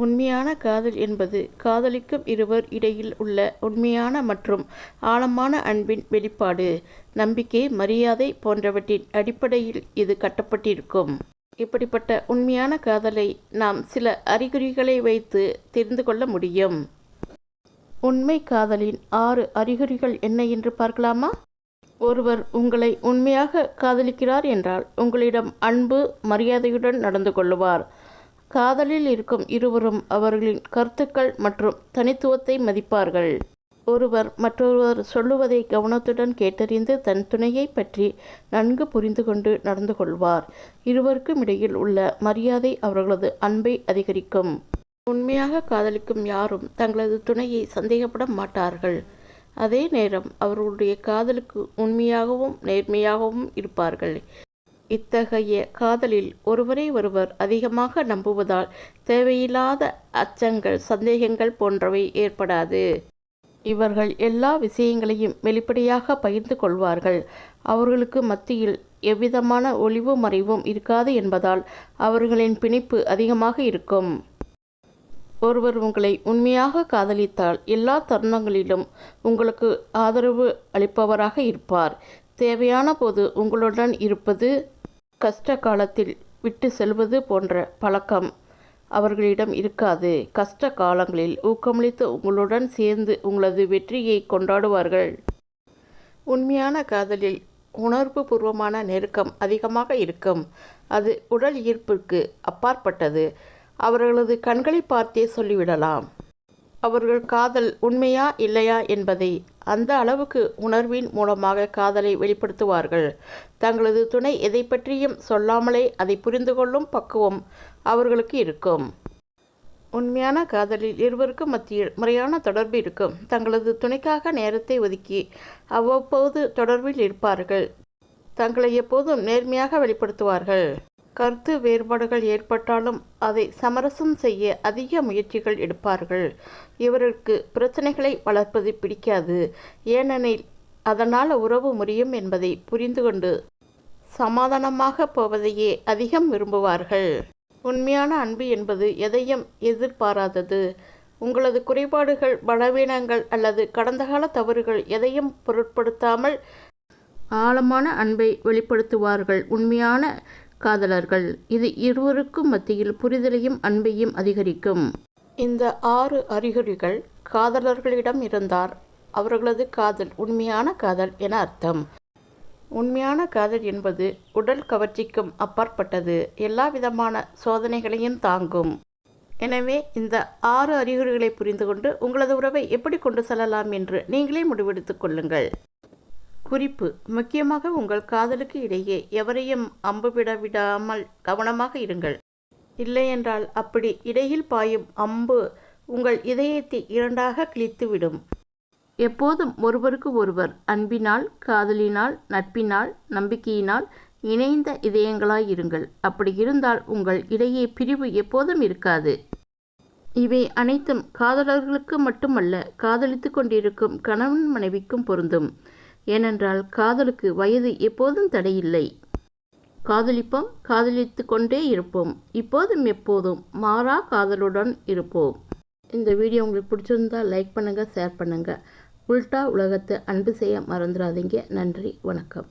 உண்மையான காதல் என்பது காதலிக்கும் இருவர் இடையில் உள்ள உண்மையான மற்றும் ஆழமான அன்பின் வெளிப்பாடு. நம்பிக்கை, மரியாதை போன்றவற்றின் அடிப்படையில் இது கட்டப்பட்டிருக்கும். இப்படிப்பட்ட உண்மையான காதலை நாம் சில அறிகுறிகளை வைத்து தெரிந்து கொள்ள முடியும். உண்மை காதலின் 6 அறிகுறிகள் என்ன என்று பார்க்கலாமா? ஒருவர் உங்களை உண்மையாக காதலிக்கிறார் என்றால் உங்களிடம் அன்பு, மரியாதையுடன் நடந்து கொள்ளுவார். காதலில் இருக்கும் இருவரும் அவர்களின் கருத்துக்கள் மற்றும் தனித்துவத்தை மதிப்பார்கள். ஒருவர் மற்றொருவர் சொல்லுவதை கவனத்துடன் கேட்டறிந்து தன் துணையை பற்றி நன்கு புரிந்து கொண்டு நடந்து கொள்வார். இருவருக்கும் இடையில் உள்ள மரியாதை அவர்களது அன்பை அதிகரிக்கும். உண்மையாக காதலிக்கும் யாரும் தங்களது துணையை சந்தேகப்பட மாட்டார்கள். அதே நேரம் அவர்களுடைய காதலுக்கு உண்மையாகவும் நேர்மையாகவும் இருப்பார்கள். இத்தகைய காதலில் ஒருவரை ஒருவர் அதிகமாக நம்புவதால் தேவையில்லாத அச்சங்கள், சந்தேகங்கள் போன்றவை ஏற்படாது. இவர்கள் எல்லா விஷயங்களையும் வெளிப்படையாக பகிர்ந்து கொள்வார்கள். அவர்களுக்கு மத்தியில் எவ்விதமான ஒளிவு மறைவும் இருக்காது என்பதால் அவர்களின் பிணைப்பு அதிகமாக இருக்கும். ஒருவர் உங்களை உண்மையாக காதலித்தால் எல்லா தருணங்களிலும் உங்களுக்கு ஆதரவு அளிப்பவராக இருப்பார். தேவையான போது உங்களுடன் இருப்பது, கஷ்ட காலத்தில் விட்டு செல்வது போன்ற பழக்கம் அவர்களிடம் இருக்காது. கஷ்ட காலங்களில் ஊக்கமளித்து உங்களுடன் சேர்ந்து உங்களது வெற்றியை கொண்டாடுவார்கள். உண்மையான காதலில் உணர்வு பூர்வமான நெருக்கம் அதிகமாக இருக்கும். அது உடல் ஈர்ப்பிற்கு அப்பாற்பட்டது. அவர்களது கண்களை பார்த்தே சொல்லிவிடலாம். அவர்கள் காதல் உண்மையா இல்லையா என்பதை அந்த அளவுக்கு உணர்வின் மூலமாக காதலை வெளிப்படுத்துவார்கள். தங்களது துணை எதை பற்றியும் சொல்லாமலே அதை புரிந்து கொள்ளும் பக்குவம் அவர்களுக்கு இருக்கும். உண்மையான காதலில் இருவருக்கும் மத்தியில் முறையான தொடர்பு இருக்கும். தங்களது துணைக்காக நேரத்தை ஒதுக்கி அவ்வப்போது தொடர்பில் இருப்பார்கள். தங்களை எப்போதும் நேர்மையாக வெளிப்படுத்துவார்கள். கருத்து வேறுபாடுகள் ஏற்பட்டாலும் அதை சமரசம் செய்ய அதிக முயற்சிகள் எடுப்பார்கள். இவருக்கு பிரச்சனைகளை வளர்ப்பது பிடிக்காது. ஏனெனில் அதனால் உறவு முறியும் என்பதை புரிந்து கொண்டு சமாதானமாக போவதையே அதிகம் விரும்புவார்கள். உண்மையான அன்பு என்பது எதையும் எதிர்பாராதது. உங்களது குறைபாடுகள், பலவீனங்கள் அல்லது கடந்த கால தவறுகள் எதையும் பொருட்படுத்தாமல் ஆழமான அன்பை வெளிப்படுத்துவார்கள் உண்மையான காதலர்கள். இது இருவருக்கும் மத்தியில் புரிதலையும் அன்பையும் அதிகரிக்கும். இந்த 6 அறிகுறிகள் காதலர்களிடம் இருந்தால் அவர்களது காதல் உண்மையான காதல் என அர்த்தம். உண்மையான காதல் என்பது உடல் கவர்ச்சிக்கும் அப்பாற்பட்டது. எல்லா விதமான சோதனைகளையும் தாங்கும். எனவே இந்த 6 அறிகுறிகளை புரிந்து கொண்டு உங்களது உறவை எப்படி கொண்டு செல்லலாம் என்று நீங்களே முடிவெடுத்துக் கொள்ளுங்கள். குறிப்பு: முக்கியமாக உங்கள் காதலுக்கு இடையே எவரையும் அம்புவிட விடாமல் கவனமாக இருங்கள். இல்லையென்றால் அப்படி இடையில் பாயும் அம்பு உங்கள் இதயத்தை 2ஆக கிழித்துவிடும். எப்போதும் ஒருவருக்கு ஒருவர் அன்பினால், காதலினால், நட்பினால், நம்பிக்கையினால் இணைந்த இதயங்களாயிருங்கள். அப்படி இருந்தால் உங்கள் இடையே பிரிவு எப்போதும் இருக்காது. இவை அனைத்தும் காதலர்களுக்கு மட்டுமல்ல, காதலித்து கொண்டிருக்கும் கணவன் மனைவிக்கும் பொருந்தும். ஏனென்றால் காதலுக்கு வயது எப்போதும் தடையில்லை. காதலிப்போம், காதலித்து கொண்டே இருப்போம். இப்போதும் எப்போதும் மாறா காதலுடன் இருப்போம். இந்த வீடியோ உங்களுக்கு பிடிச்சிருந்தால் லைக் பண்ணுங்கள், ஷேர் பண்ணுங்கள். உல்டா உலகத்தை அன்பு செய்ய மறந்துடாதீங்க. நன்றி, வணக்கம்.